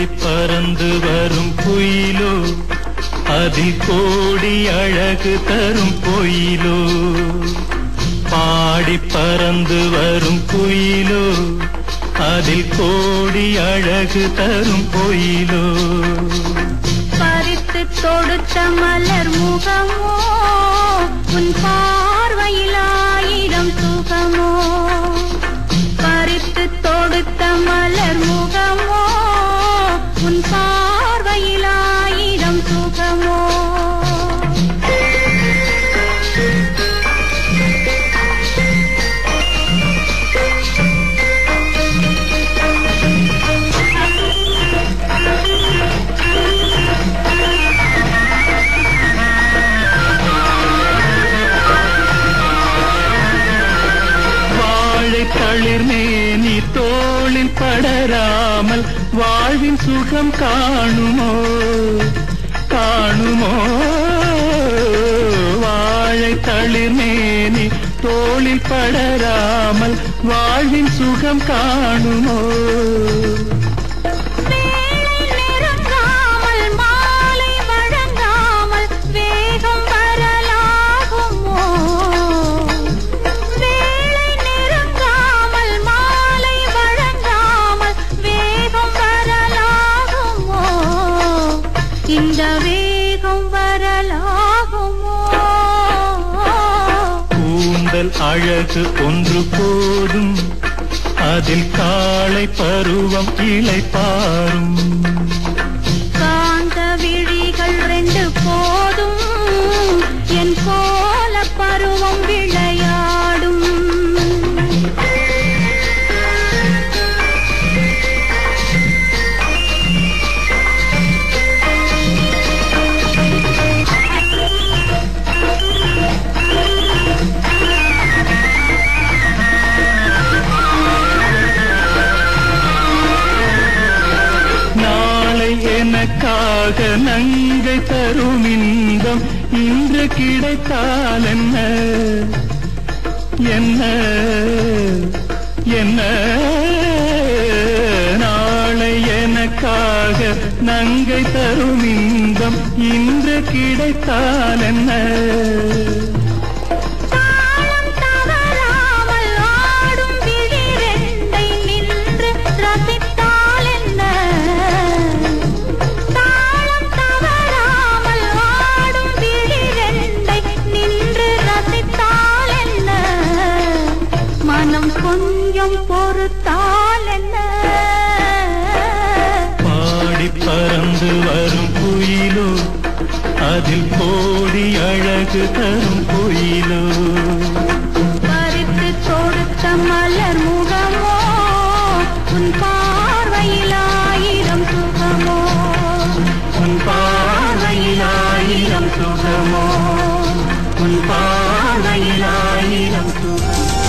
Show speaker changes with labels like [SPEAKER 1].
[SPEAKER 1] பாடி பறந்து வரும் குயிலோ அதில் கோடி அழகு தரும் கோயிலோ பாடி பறந்து வரும் குயிலோ அதில் கோடி அழகு தரும் கோயிலோ
[SPEAKER 2] பறித்து தொடுத்த மலர் முகமோ உன் பார்வையில் ஆயிரம் சுகமோ பறித்து தொடுத்த மலர் முகமோ உன் பார்வையில் ஆயிரம் சுகமோ
[SPEAKER 1] தளிர்மேனி தோளில் படராமல் வாழ்வின் சுகம் காணுமோ காணுமோ வாழை தளிர்மேனி தோளில் படராமல் வாழ்வின் சுகம் காணுமோ
[SPEAKER 2] இந்த வேகம் வரலாகுமோ
[SPEAKER 1] கூந்தல் அழகு ஒன்று போதும் அதில் காளை பருவம் இளைப்பாரும்
[SPEAKER 2] காந்த விழிகள் ரெண்டு போதும் என் கோல பருவம் விளையாடும்
[SPEAKER 1] எனக்காக நங்கை தரும் இன்பம் இன்று கிடைத்தால் என்ன என்ன என்ன நாளை எனக்காக நங்கை தரும் இன்பம் இன்று கிடைத்தால் என்ன
[SPEAKER 2] கொஞ்சம் பொறுத்தால் என்ன
[SPEAKER 1] பாடி பறந்து வரும் குயிலோ அதில் கோடி அழகு தரும் குயிலோ
[SPEAKER 2] பறித்து தொடுத்த மலர் முகமோ உன் பார்வையில் ஆயிரம் சுகமோ
[SPEAKER 1] உன் பார்வையில் ஆயிரம் சுகமோ உன் பார்வையில் ஆயிரம் சுகமோ